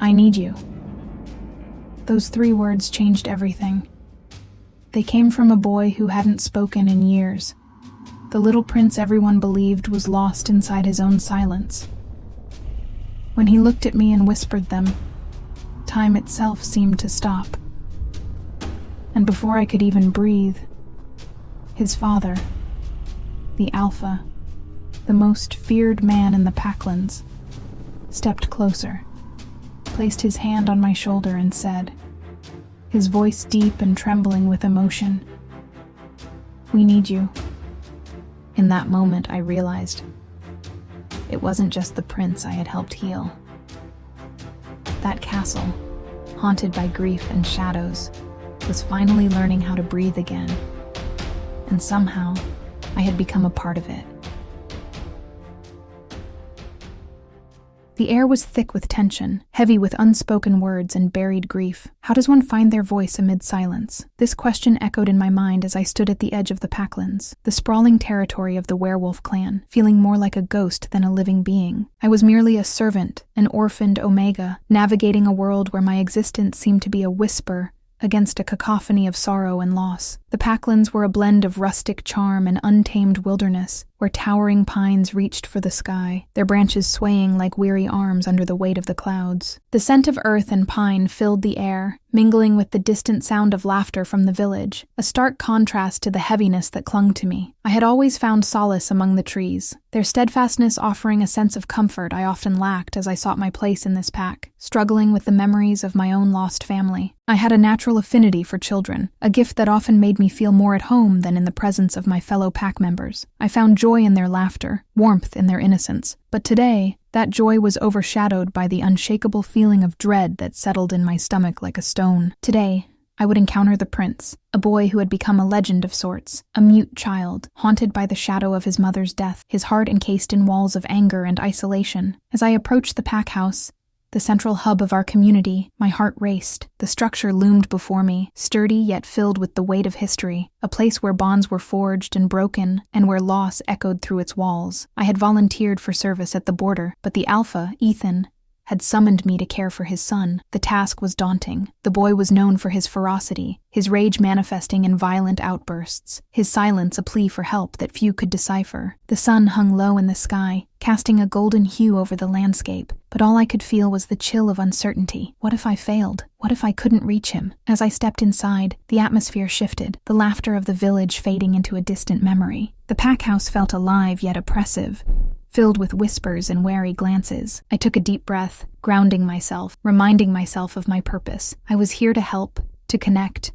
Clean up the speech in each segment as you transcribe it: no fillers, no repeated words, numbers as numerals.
I need you. Those 3 words changed everything. They came from a boy who hadn't spoken in years. The little prince everyone believed was lost inside his own silence. When he looked at me and whispered them, time itself seemed to stop. And before I could even breathe, his father, the Alpha, the most feared man in the Packlands, stepped closer, placed his hand on my shoulder and said, his voice deep and trembling with emotion, "We need you." In that moment, I realized it wasn't just the prince I had helped heal. That castle, haunted by grief and shadows, was finally learning how to breathe again. And somehow, I had become a part of it. The air was thick with tension, heavy with unspoken words and buried grief. How does one find their voice amid silence? This question echoed in my mind as I stood at the edge of the Packlands, the sprawling territory of the Werewolf clan, feeling more like a ghost than a living being. I was merely a servant, an orphaned Omega, navigating a world where my existence seemed to be a whisper against a cacophony of sorrow and loss. The Packlands were a blend of rustic charm and untamed wilderness, where towering pines reached for the sky, their branches swaying like weary arms under the weight of the clouds. The scent of earth and pine filled the air, mingling with the distant sound of laughter from the village, a stark contrast to the heaviness that clung to me. I had always found solace among the trees, their steadfastness offering a sense of comfort I often lacked as I sought my place in this pack, struggling with the memories of my own lost family. I had a natural affinity for children, a gift that often made me feel more at home than in the presence of my fellow pack members. I found joy in their laughter, warmth in their innocence. But today, that joy was overshadowed by the unshakable feeling of dread that settled in my stomach like a stone. Today, I would encounter the prince, a boy who had become a legend of sorts, a mute child, haunted by the shadow of his mother's death, his heart encased in walls of anger and isolation. As I approached the pack house, the central hub of our community, my heart raced. The structure loomed before me, sturdy yet filled with the weight of history, a place where bonds were forged and broken, and where loss echoed through its walls. I had volunteered for service at the border, but the Alpha, Ethan, had summoned me to care for his son. The task was daunting. The boy was known for his ferocity, his rage manifesting in violent outbursts, his silence a plea for help that few could decipher. The sun hung low in the sky, casting a golden hue over the landscape, but all I could feel was the chill of uncertainty. What if I failed? What if I couldn't reach him? As I stepped inside, the atmosphere shifted, the laughter of the village fading into a distant memory. The pack house felt alive yet oppressive, filled with whispers and wary glances. I took a deep breath, grounding myself, reminding myself of my purpose. I was here to help, to connect,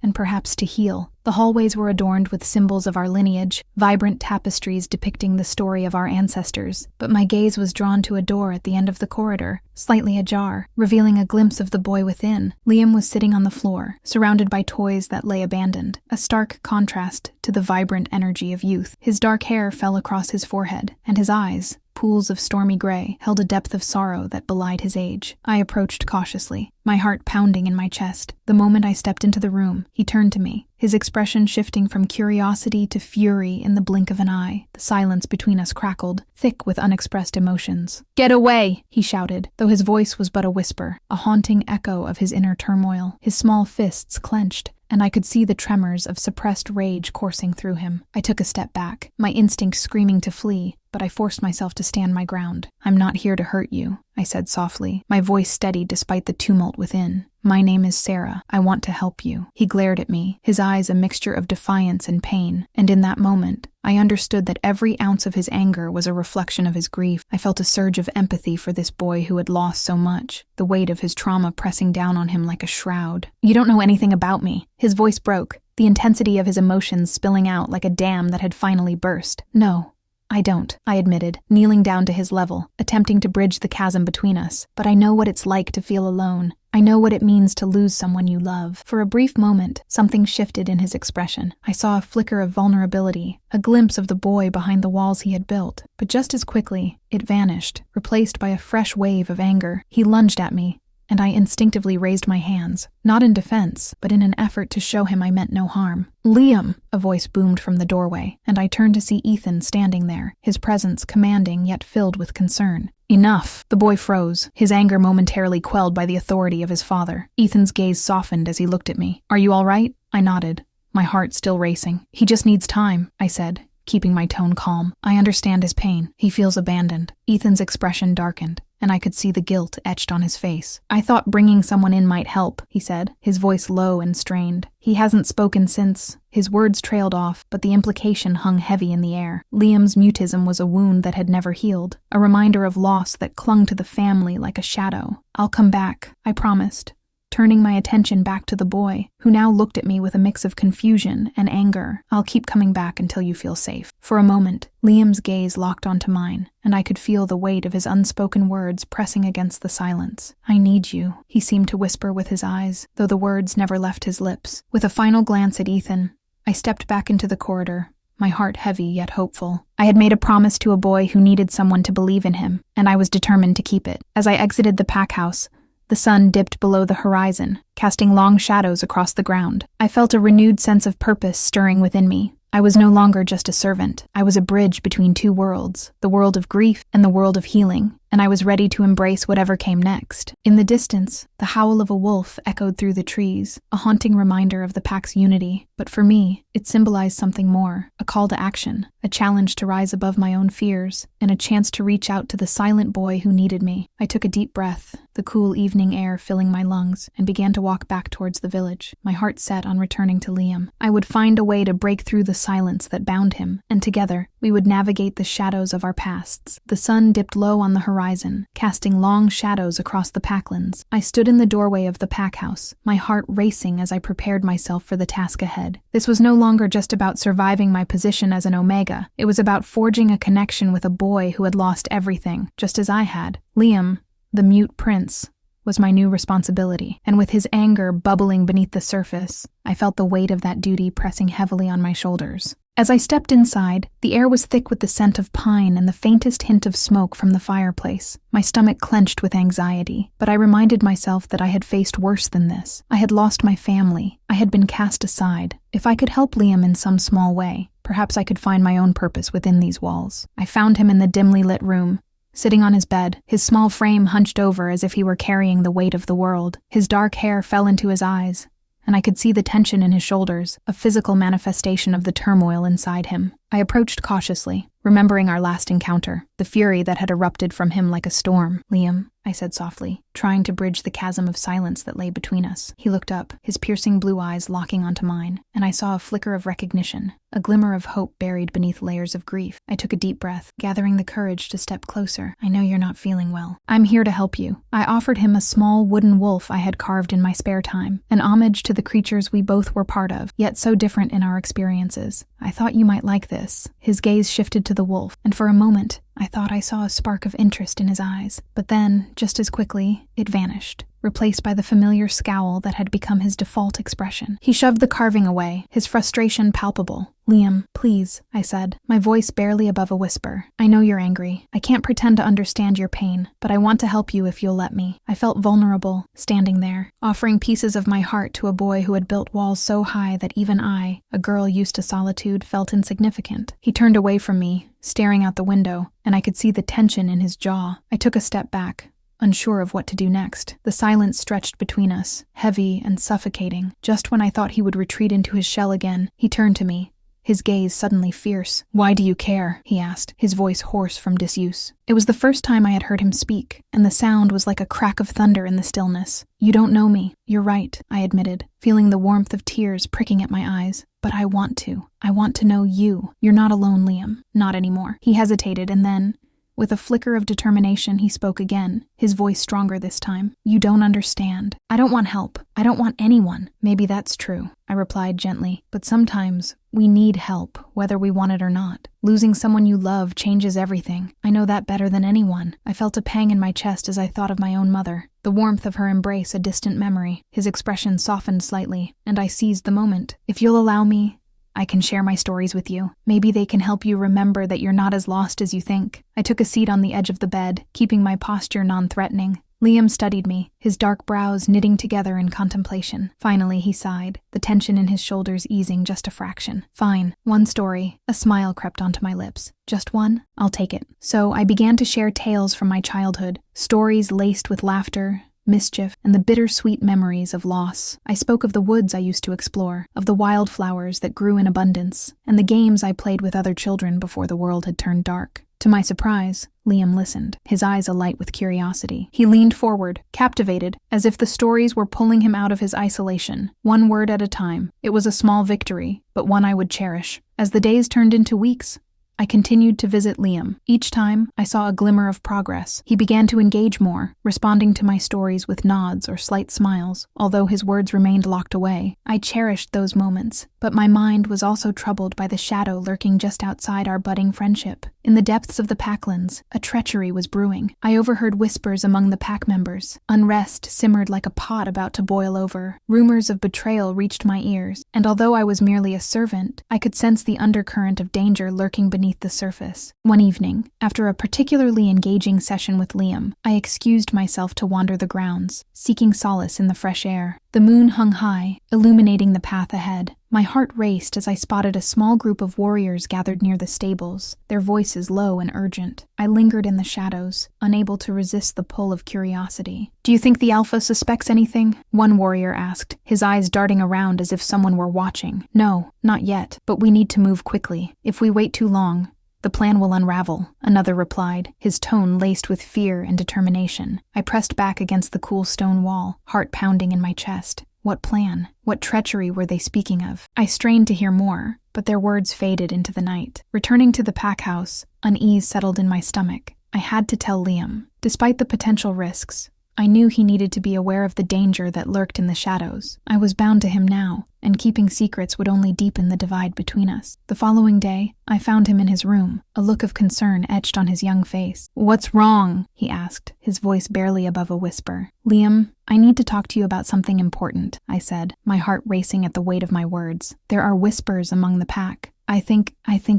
and perhaps to heal. The hallways were adorned with symbols of our lineage, vibrant tapestries depicting the story of our ancestors, but my gaze was drawn to a door at the end of the corridor, slightly ajar, revealing a glimpse of the boy within. Liam was sitting on the floor, surrounded by toys that lay abandoned, a stark contrast to the vibrant energy of youth. His dark hair fell across his forehead, and his eyes, pools of stormy gray, held a depth of sorrow that belied his age. I approached cautiously, my heart pounding in my chest. The moment I stepped into the room, he turned to me, his expression shifting from curiosity to fury in the blink of an eye. The silence between us crackled, thick with unexpressed emotions. "Get away!" he shouted, though his voice was but a whisper, a haunting echo of his inner turmoil. His small fists clenched, and I could see the tremors of suppressed rage coursing through him. I took a step back, my instinct screaming to flee, but I forced myself to stand my ground. "I'm not here to hurt you," I said softly, my voice steady despite the tumult within. "My name is Sarah. I want to help you." He glared at me, his eyes a mixture of defiance and pain, and in that moment, I understood that every ounce of his anger was a reflection of his grief. I felt a surge of empathy for this boy who had lost so much, the weight of his trauma pressing down on him like a shroud. "You don't know anything about me." His voice broke, the intensity of his emotions spilling out like a dam that had finally burst. "No, I don't," I admitted, kneeling down to his level, attempting to bridge the chasm between us. "But I know what it's like to feel alone. I know what it means to lose someone you love." For a brief moment, something shifted in his expression. I saw a flicker of vulnerability, a glimpse of the boy behind the walls he had built. But just as quickly, it vanished, replaced by a fresh wave of anger. He lunged at me, and I instinctively raised my hands, not in defense, but in an effort to show him I meant no harm. "Liam!" a voice boomed from the doorway, and I turned to see Ethan standing there, his presence commanding yet filled with concern. Enough. The boy froze, his anger momentarily quelled by the authority of his father. Ethan's gaze softened as he looked at me. Are you all right? I nodded, my heart still racing. He just needs time, I said, keeping my tone calm. I understand his pain. He feels abandoned. Ethan's expression darkened, and I could see the guilt etched on his face. I thought bringing someone in might help, he said, his voice low and strained. He hasn't spoken since. His words trailed off, but the implication hung heavy in the air. Liam's mutism was a wound that had never healed, a reminder of loss that clung to the family like a shadow. I'll come back, I promised, turning my attention back to the boy, who now looked at me with a mix of confusion and anger. I'll keep coming back until you feel safe. For a moment, Liam's gaze locked onto mine, and I could feel the weight of his unspoken words pressing against the silence. I need you, he seemed to whisper with his eyes, though the words never left his lips. With a final glance at Ethan, I stepped back into the corridor, my heart heavy yet hopeful. I had made a promise to a boy who needed someone to believe in him, and I was determined to keep it. As I exited the pack house, the sun dipped below the horizon, casting long shadows across the ground. I felt a renewed sense of purpose stirring within me. I was no longer just a servant. I was a bridge between two worlds, the world of grief and the world of healing, and I was ready to embrace whatever came next. In the distance, the howl of a wolf echoed through the trees, a haunting reminder of the pack's unity. But for me, it symbolized something more, a call to action, a challenge to rise above my own fears, and a chance to reach out to the silent boy who needed me. I took a deep breath, the cool evening air filling my lungs, and began to walk back towards the village, my heart set on returning to Liam. I would find a way to break through the silence that bound him, and together, we would navigate the shadows of our pasts. The sun dipped low on the horizon, casting long shadows across the packlands. I stood in the doorway of the pack house, my heart racing as I prepared myself for the task ahead. This was no longer just about surviving my position as an Omega. It was about forging a connection with a boy who had lost everything, just as I had. Liam, the mute prince, was my new responsibility, and with his anger bubbling beneath the surface, I felt the weight of that duty pressing heavily on my shoulders. As I stepped inside, the air was thick with the scent of pine and the faintest hint of smoke from the fireplace. My stomach clenched with anxiety, but I reminded myself that I had faced worse than this. I had lost my family. I had been cast aside. If I could help Liam in some small way, perhaps I could find my own purpose within these walls. I found him in the dimly lit room, sitting on his bed, his small frame hunched over as if he were carrying the weight of the world. His dark hair fell into his eyes, and I could see the tension in his shoulders, a physical manifestation of the turmoil inside him. I approached cautiously, remembering our last encounter, the fury that had erupted from him like a storm. Liam, I said softly, trying to bridge the chasm of silence that lay between us. He looked up, his piercing blue eyes locking onto mine, and I saw a flicker of recognition, a glimmer of hope buried beneath layers of grief. I took a deep breath, gathering the courage to step closer. I know you're not feeling well. I'm here to help you. I offered him a small wooden wolf I had carved in my spare time, an homage to the creatures we both were part of, yet so different in our experiences. I thought you might like this. His gaze shifted to the wolf, and for a moment, I thought I saw a spark of interest in his eyes. But then, just as quickly, it vanished, replaced by the familiar scowl that had become his default expression. He shoved the carving away, his frustration palpable. Liam, please, I said, my voice barely above a whisper. I know you're angry. I can't pretend to understand your pain, but I want to help you if you'll let me. I felt vulnerable, standing there, offering pieces of my heart to a boy who had built walls so high that even I, a girl used to solitude, felt insignificant. He turned away from me, staring out the window, and I could see the tension in his jaw. I took a step back, unsure of what to do next. The silence stretched between us, heavy and suffocating. Just when I thought he would retreat into his shell again, he turned to me, his gaze suddenly fierce. Why do you care? He asked, his voice hoarse from disuse. It was the first time I had heard him speak, and the sound was like a crack of thunder in the stillness. You don't know me. You're right, I admitted, feeling the warmth of tears pricking at my eyes. But I want to. I want to know you. You're not alone, Liam. Not anymore. He hesitated, and then, with a flicker of determination, he spoke again, his voice stronger this time. You don't understand. I don't want help. I don't want anyone. Maybe that's true, I replied gently. But sometimes we need help, whether we want it or not. Losing someone you love changes everything. I know that better than anyone. I felt a pang in my chest as I thought of my own mother, the warmth of her embrace a distant memory. His expression softened slightly, and I seized the moment. If you'll allow me, I can share my stories with you. Maybe they can help you remember that you're not as lost as you think. I took a seat on the edge of the bed, keeping my posture non-threatening. Liam studied me, his dark brows knitting together in contemplation. Finally, he sighed, the tension in his shoulders easing just a fraction. Fine, one story. A smile crept onto my lips. Just one? I'll take it. So I began to share tales from my childhood, stories laced with laughter, mischief, and the bittersweet memories of loss. I spoke of the woods I used to explore, of the wildflowers that grew in abundance, and the games I played with other children before the world had turned dark. To my surprise, Liam listened, his eyes alight with curiosity. He leaned forward, captivated, as if the stories were pulling him out of his isolation, one word at a time. It was a small victory, but one I would cherish. As the days turned into weeks, I continued to visit Liam. Each time, I saw a glimmer of progress. He began to engage more, responding to my stories with nods or slight smiles, although his words remained locked away. I cherished those moments, but my mind was also troubled by the shadow lurking just outside our budding friendship. In the depths of the Packlands, a treachery was brewing. I overheard whispers among the pack members. Unrest simmered like a pot about to boil over. Rumors of betrayal reached my ears, and although I was merely a servant, I could sense the undercurrent of danger lurking beneath the surface. One evening, after a particularly engaging session with Liam, I excused myself to wander the grounds, seeking solace in the fresh air. The moon hung high, illuminating the path ahead. My heart raced as I spotted a small group of warriors gathered near the stables, their voices low and urgent. I lingered in the shadows, unable to resist the pull of curiosity. "Do you think the Alpha suspects anything?" one warrior asked, his eyes darting around as if someone were watching. "No, not yet, but we need to move quickly. If we wait too long, the plan will unravel," another replied, his tone laced with fear and determination. I pressed back against the cool stone wall, heart pounding in my chest. What plan? What treachery were they speaking of? I strained to hear more, but their words faded into the night. Returning to the pack house, unease settled in my stomach. I had to tell Liam. Despite the potential risks, I knew he needed to be aware of the danger that lurked in the shadows. I was bound to him now, and keeping secrets would only deepen the divide between us. The following day, I found him in his room, a look of concern etched on his young face. "What's wrong?" he asked, his voice barely above a whisper. "Liam, I need to talk to you about something important," I said, my heart racing at the weight of my words. "There are whispers among the pack. I think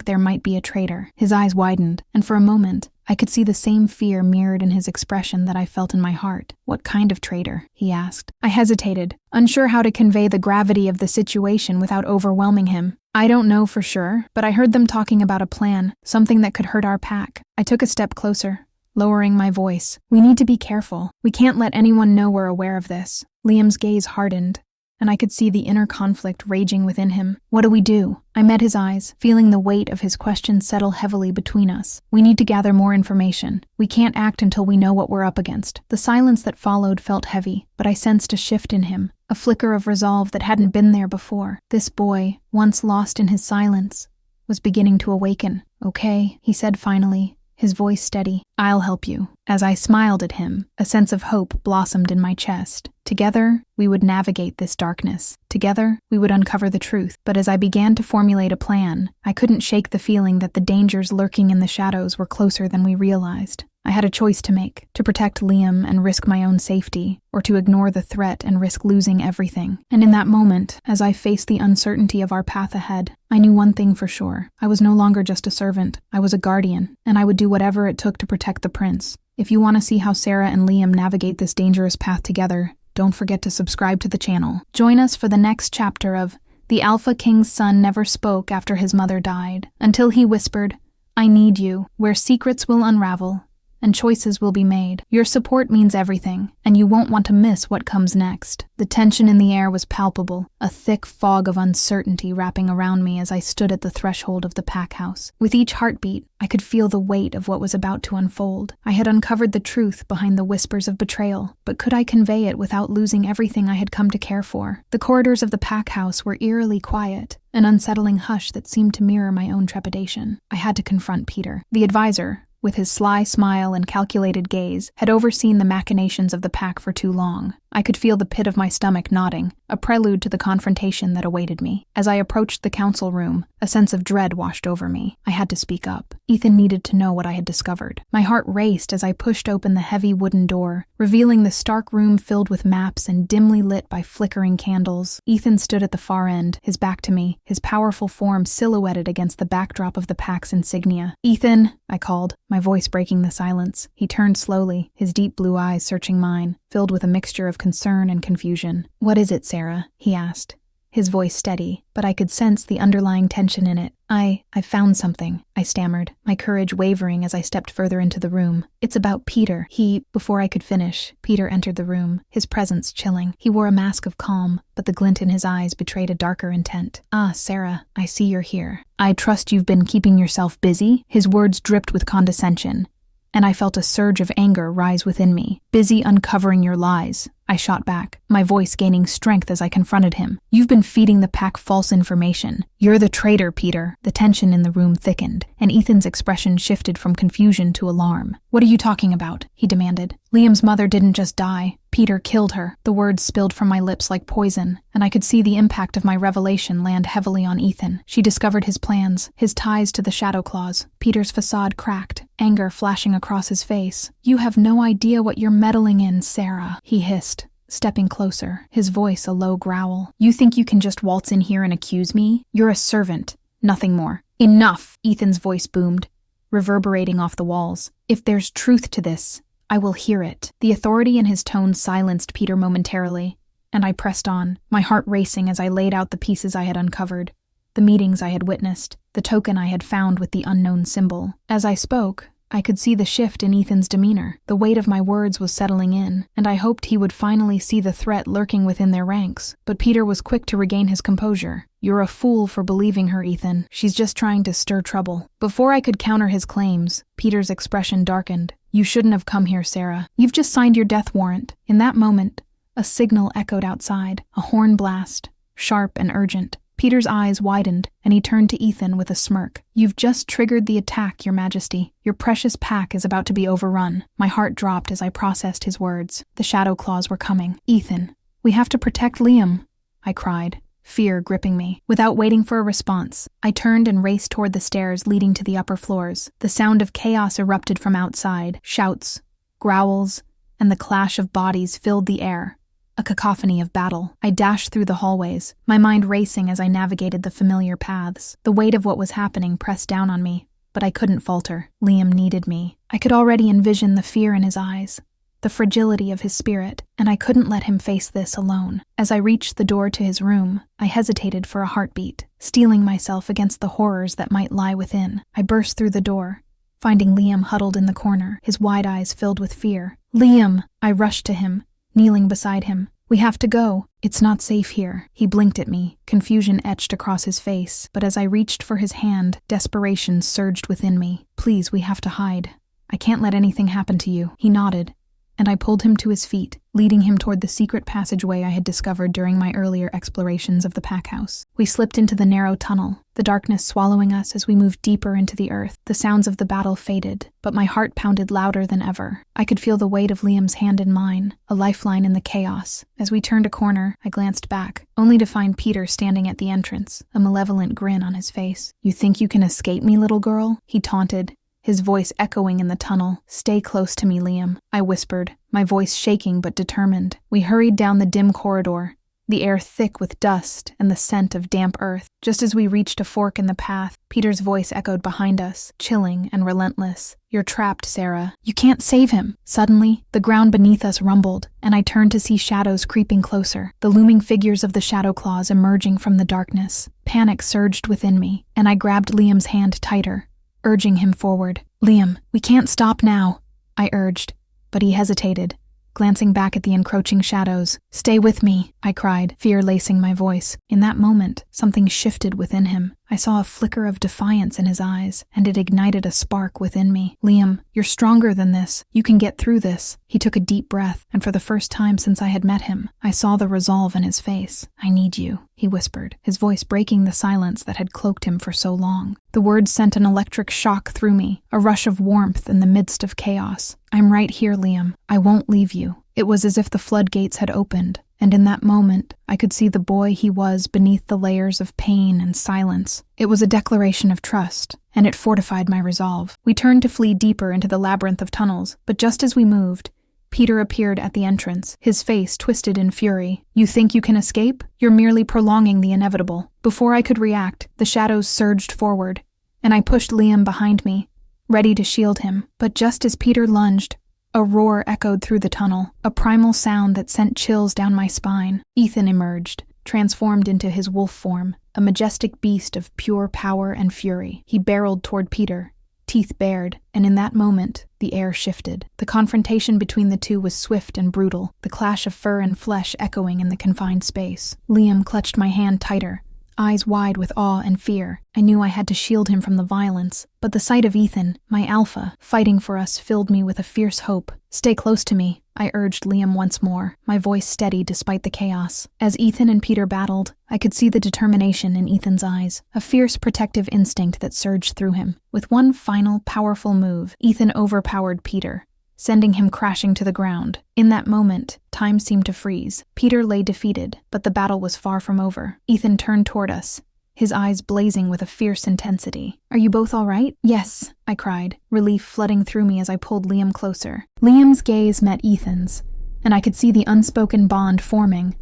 there might be a traitor." His eyes widened, and for a moment, I could see the same fear mirrored in his expression that I felt in my heart. "What kind of traitor?" he asked. I hesitated, unsure how to convey the gravity of the situation without overwhelming him. "I don't know for sure, but I heard them talking about a plan, something that could hurt our pack." I took a step closer, lowering my voice. "We need to be careful. We can't let anyone know we're aware of this." Liam's gaze hardened, and I could see the inner conflict raging within him. "What do we do?" I met his eyes, feeling the weight of his question settle heavily between us. "We need to gather more information. We can't act until we know what we're up against." The silence that followed felt heavy, but I sensed a shift in him, a flicker of resolve that hadn't been there before. This boy, once lost in his silence, was beginning to awaken. "Okay," he said finally, his voice steady. "I'll help you." As I smiled at him, a sense of hope blossomed in my chest. Together, we would navigate this darkness. Together, we would uncover the truth. But as I began to formulate a plan, I couldn't shake the feeling that the dangers lurking in the shadows were closer than we realized. I had a choice to make, to protect Liam and risk my own safety, or to ignore the threat and risk losing everything. And in that moment, as I faced the uncertainty of our path ahead, I knew one thing for sure. I was no longer just a servant. I was a guardian, and I would do whatever it took to protect the prince. If you want to see how Sarah and Liam navigate this dangerous path together, don't forget to subscribe to the channel. Join us for the next chapter of The Alpha King's Son Never Spoke After His Mother Died, Until He Whispered, "I Need You," where secrets will unravel and choices will be made. Your support means everything, and you won't want to miss what comes next. The tension in the air was palpable, a thick fog of uncertainty wrapping around me as I stood at the threshold of the pack house. With each heartbeat, I could feel the weight of what was about to unfold. I had uncovered the truth behind the whispers of betrayal, but could I convey it without losing everything I had come to care for? The corridors of the pack house were eerily quiet, an unsettling hush that seemed to mirror my own trepidation. I had to confront Peter. The advisor, with his sly smile and calculated gaze, had overseen the machinations of the pack for too long. I could feel the pit of my stomach knotting, a prelude to the confrontation that awaited me. As I approached the council room, a sense of dread washed over me. I had to speak up. Ethan needed to know what I had discovered. My heart raced as I pushed open the heavy wooden door, revealing the stark room filled with maps and dimly lit by flickering candles. Ethan stood at the far end, his back to me, his powerful form silhouetted against the backdrop of the pack's insignia. "Ethan," I called, my voice breaking the silence. He turned slowly, his deep blue eyes searching mine, filled with a mixture of concern and confusion. "What is it, Sarah?" he asked, his voice steady, but I could sense the underlying tension in it. I found something," I stammered, my courage wavering as I stepped further into the room. "It's about Peter." Before I could finish, Peter entered the room, his presence chilling. He wore a mask of calm, but the glint in his eyes betrayed a darker intent. "Ah, Sarah, I see you're here. I trust you've been keeping yourself busy?" His words dripped with condescension, and I felt a surge of anger rise within me. "Busy uncovering your lies," I shot back, my voice gaining strength as I confronted him. "You've been feeding the pack false information. You're the traitor, Peter." The tension in the room thickened, and Ethan's expression shifted from confusion to alarm. "What are you talking about?" he demanded. "Liam's mother didn't just die. Peter killed her." The words spilled from my lips like poison, and I could see the impact of my revelation land heavily on Ethan. She discovered his plans, his ties to the Shadow Claws. Peter's facade cracked, anger flashing across his face. "You have no idea what you're meddling in, Sarah," he hissed, stepping closer, his voice a low growl. "You think you can just waltz in here and accuse me? You're a servant, nothing more." "Enough!" Ethan's voice boomed, reverberating off the walls. "If there's truth to this, I will hear it." The authority in his tone silenced Peter momentarily, and I pressed on, my heart racing as I laid out the pieces I had uncovered, the meetings I had witnessed, the token I had found with the unknown symbol. As I spoke, I could see the shift in Ethan's demeanor. The weight of my words was settling in, and I hoped he would finally see the threat lurking within their ranks. But Peter was quick to regain his composure. "You're a fool for believing her, Ethan. She's just trying to stir trouble." Before I could counter his claims, Peter's expression darkened. "You shouldn't have come here, Sarah. You've just signed your death warrant." In that moment, a signal echoed outside, a horn blast, sharp and urgent. Peter's eyes widened, and he turned to Ethan with a smirk. "You've just triggered the attack, Your Majesty. Your precious pack is about to be overrun." My heart dropped as I processed his words. The Shadow Claws were coming. "Ethan, we have to protect Liam," I cried, fear gripping me. Without waiting for a response, I turned and raced toward the stairs leading to the upper floors. The sound of chaos erupted from outside. Shouts, growls, and the clash of bodies filled the air. A cacophony of battle. I dashed through the hallways, my mind racing as I navigated the familiar paths. The weight of what was happening pressed down on me, but I couldn't falter. Liam needed me. I could already envision the fear in his eyes, the fragility of his spirit, and I couldn't let him face this alone. As I reached the door to his room, I hesitated for a heartbeat, steeling myself against the horrors that might lie within. I burst through the door, finding Liam huddled in the corner, his wide eyes filled with fear. "Liam!" I rushed to him, kneeling beside him. "We have to go. It's not safe here." He blinked at me, confusion etched across his face, but as I reached for his hand, desperation surged within me. "Please, we have to hide. I can't let anything happen to you." He nodded, and I pulled him to his feet, leading him toward the secret passageway I had discovered during my earlier explorations of the pack house. We slipped into the narrow tunnel, the darkness swallowing us as we moved deeper into the earth. The sounds of the battle faded, but my heart pounded louder than ever. I could feel the weight of Liam's hand in mine, a lifeline in the chaos. As we turned a corner, I glanced back, only to find Peter standing at the entrance, a malevolent grin on his face. "You think you can escape me, little girl?" he taunted, his voice echoing in the tunnel. "Stay close to me, Liam," I whispered, my voice shaking but determined. We hurried down the dim corridor, the air thick with dust and the scent of damp earth. Just as we reached a fork in the path, Peter's voice echoed behind us, chilling and relentless. "You're trapped, Sarah. You can't save him." Suddenly, the ground beneath us rumbled, and I turned to see shadows creeping closer, the looming figures of the Shadow Claws emerging from the darkness. Panic surged within me, and I grabbed Liam's hand tighter, urging him forward. "Liam, we can't stop now," I urged, but he hesitated, glancing back at the encroaching shadows. "Stay with me," I cried, fear lacing my voice. In that moment, something shifted within him. I saw a flicker of defiance in his eyes, and it ignited a spark within me. "Liam, you're stronger than this. You can get through this." He took a deep breath, and for the first time since I had met him, I saw the resolve in his face. "I need you," he whispered, his voice breaking the silence that had cloaked him for so long. The words sent an electric shock through me, a rush of warmth in the midst of chaos. "I'm right here, Liam. I won't leave you." It was as if the floodgates had opened, and in that moment, I could see the boy he was beneath the layers of pain and silence. It was a declaration of trust, and it fortified my resolve. We turned to flee deeper into the labyrinth of tunnels, but just as we moved, Peter appeared at the entrance, his face twisted in fury. "You think you can escape? You're merely prolonging the inevitable." Before I could react, the shadows surged forward, and I pushed Liam behind me, ready to shield him. But just as Peter lunged, a roar echoed through the tunnel, a primal sound that sent chills down my spine. Ethan emerged, transformed into his wolf form, a majestic beast of pure power and fury. He barreled toward Peter, teeth bared, and in that moment, the air shifted. The confrontation between the two was swift and brutal, the clash of fur and flesh echoing in the confined space. Liam clutched my hand tighter, eyes wide with awe and fear. I knew I had to shield him from the violence, but the sight of Ethan, my alpha, fighting for us filled me with a fierce hope. "Stay close to me," I urged Liam once more, my voice steady despite the chaos. As Ethan and Peter battled, I could see the determination in Ethan's eyes, a fierce protective instinct that surged through him. With one final, powerful move, Ethan overpowered Peter, sending him crashing to the ground. In that moment, time seemed to freeze. Peter lay defeated, but the battle was far from over. Ethan turned toward us, his eyes blazing with a fierce intensity. "Are you both all right?" "Yes," I cried, relief flooding through me as I pulled Liam closer. Liam's gaze met Ethan's, and I could see the unspoken bond forming,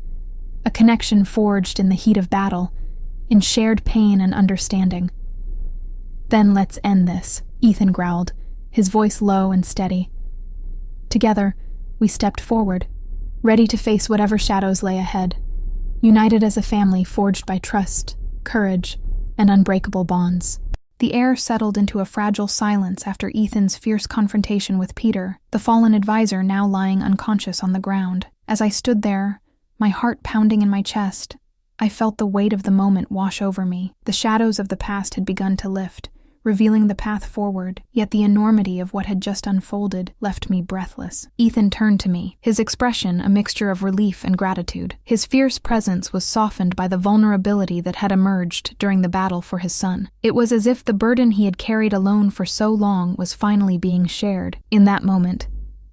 a connection forged in the heat of battle, in shared pain and understanding. "Then let's end this," Ethan growled, his voice low and steady. Together, we stepped forward, ready to face whatever shadows lay ahead, united as a family forged by trust, courage, and unbreakable bonds. The air settled into a fragile silence after Ethan's fierce confrontation with Peter, the fallen advisor now lying unconscious on the ground. As I stood there, my heart pounding in my chest, I felt the weight of the moment wash over me. The shadows of the past had begun to lift, revealing the path forward, yet the enormity of what had just unfolded left me breathless. Ethan turned to me, his expression a mixture of relief and gratitude. His fierce presence was softened by the vulnerability that had emerged during the battle for his son. It was as if the burden he had carried alone for so long was finally being shared. In that moment,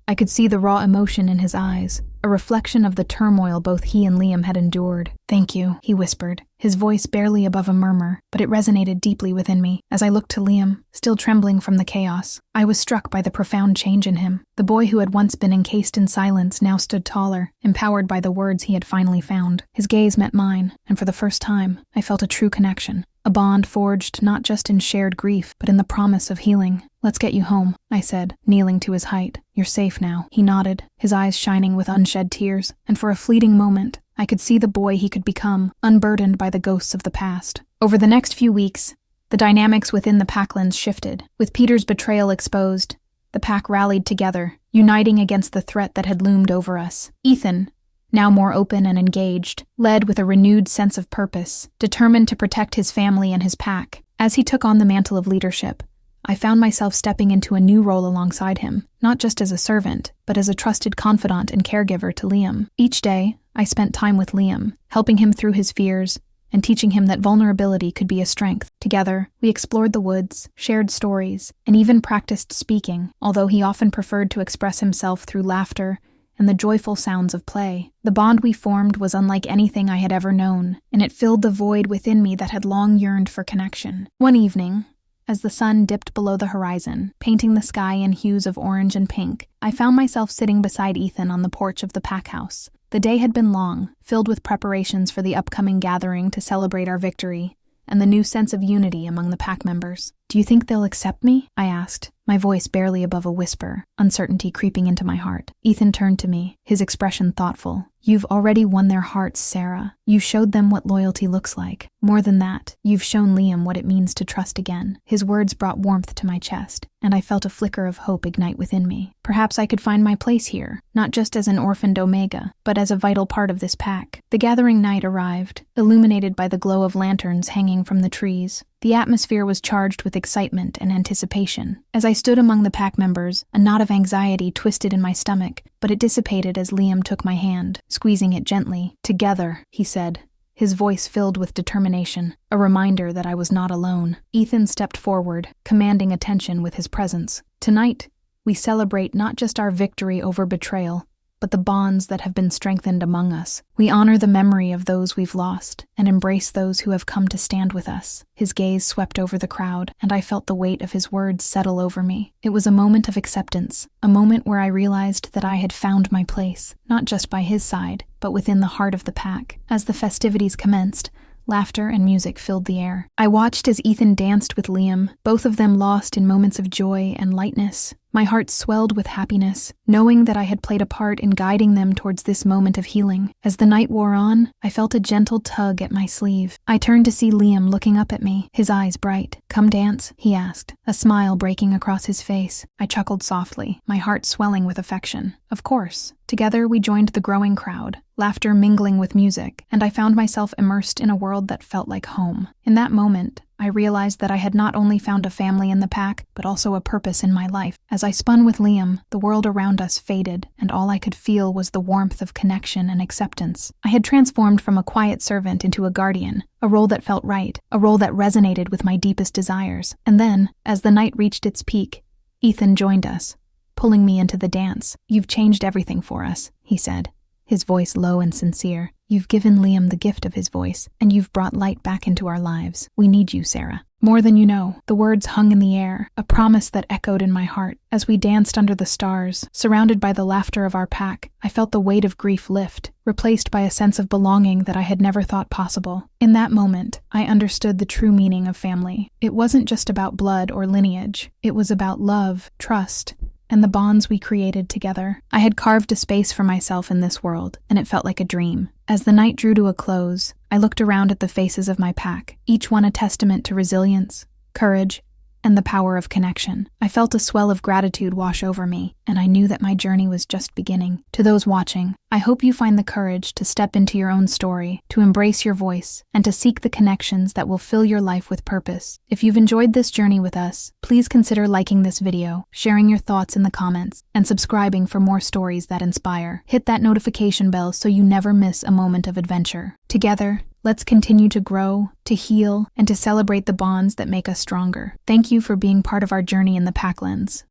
I could see the raw emotion in his eyes, a reflection of the turmoil both he and Liam had endured. "Thank you," he whispered, his voice barely above a murmur, but it resonated deeply within me. As I looked to Liam, still trembling from the chaos, I was struck by the profound change in him. The boy who had once been encased in silence now stood taller, empowered by the words he had finally found. His gaze met mine, and for the first time, I felt a true connection. A bond forged not just in shared grief, but in the promise of healing. "Let's get you home," I said, kneeling to his height. "You're safe now." He nodded, his eyes shining with unshed tears, and for a fleeting moment, I could see the boy he could become, unburdened by the ghosts of the past. Over the next few weeks, the dynamics within the Packlands shifted. With Peter's betrayal exposed, the pack rallied together, uniting against the threat that had loomed over us. Ethan, now more open and engaged, led with a renewed sense of purpose, determined to protect his family and his pack. As he took on the mantle of leadership, I found myself stepping into a new role alongside him, not just as a servant, but as a trusted confidant and caregiver to Liam. Each day, I spent time with Liam, helping him through his fears and teaching him that vulnerability could be a strength. Together, we explored the woods, shared stories, and even practiced speaking, although he often preferred to express himself through laughter and the joyful sounds of play. The bond we formed was unlike anything I had ever known, and it filled the void within me that had long yearned for connection. One evening, as the sun dipped below the horizon, painting the sky in hues of orange and pink, I found myself sitting beside Ethan on the porch of the pack house. The day had been long, filled with preparations for the upcoming gathering to celebrate our victory, and the new sense of unity among the pack members. "Do you think they'll accept me?" I asked, my voice barely above a whisper, uncertainty creeping into my heart. Ethan turned to me, his expression thoughtful. "You've already won their hearts, Sarah. You showed them what loyalty looks like. More than that, you've shown Liam what it means to trust again." His words brought warmth to my chest, and I felt a flicker of hope ignite within me. Perhaps I could find my place here, not just as an orphaned Omega, but as a vital part of this pack. The gathering night arrived, illuminated by the glow of lanterns hanging from the trees. The atmosphere was charged with excitement and anticipation. As I stood among the pack members, a knot of anxiety twisted in my stomach, but it dissipated as Liam took my hand, squeezing it gently. "Together," he said, his voice filled with determination, a reminder that I was not alone. Ethan stepped forward, commanding attention with his presence. "Tonight, we celebrate not just our victory over betrayal, but the bonds that have been strengthened among us. We honor the memory of those we've lost and embrace those who have come to stand with us. His gaze swept over the crowd, and I felt the weight of his words settle over me. It was a moment of acceptance, a moment where I realized that I had found my place, not just by his side, but within the heart of the pack. As the festivities commenced, laughter and music filled the air. I watched as Ethan danced with Liam, both of them lost in moments of joy and lightness. My heart swelled with happiness, knowing that I had played a part in guiding them towards this moment of healing. As the night wore on, I felt a gentle tug at my sleeve. I turned to see Liam looking up at me, his eyes bright. "Come dance?" he asked, a smile breaking across his face. I chuckled softly, my heart swelling with affection. Of course. Together we joined the growing crowd, laughter mingling with music, and I found myself immersed in a world that felt like home. In that moment, I realized that I had not only found a family in the pack, but also a purpose in my life. As I spun with Liam, the world around us faded, and all I could feel was the warmth of connection and acceptance. I had transformed from a quiet servant into a guardian, a role that felt right, a role that resonated with my deepest desires. And then, as the night reached its peak, Ethan joined us, pulling me into the dance. "You've changed everything for us," he said, his voice low and sincere. "You've given Liam the gift of his voice, and you've brought light back into our lives. We need you, Sarah." More than you know, the words hung in the air, a promise that echoed in my heart. As we danced under the stars, surrounded by the laughter of our pack, I felt the weight of grief lift, replaced by a sense of belonging that I had never thought possible. In that moment, I understood the true meaning of family. It wasn't just about blood or lineage. It was about love, trust, and the bonds we created together. I had carved a space for myself in this world, and it felt like a dream. As the night drew to a close, I looked around at the faces of my pack, each one a testament to resilience, courage, and the power of connection. I felt a swell of gratitude wash over me, and I knew that my journey was just beginning. To those watching, I hope you find the courage to step into your own story, to embrace your voice, and to seek the connections that will fill your life with purpose. If you've enjoyed this journey with us, please consider liking this video, sharing your thoughts in the comments, and subscribing for more stories that inspire. Hit that notification bell so you never miss a moment of adventure. Together, let's continue to grow, to heal, and to celebrate the bonds that make us stronger. Thank you for being part of our journey in the Packlands.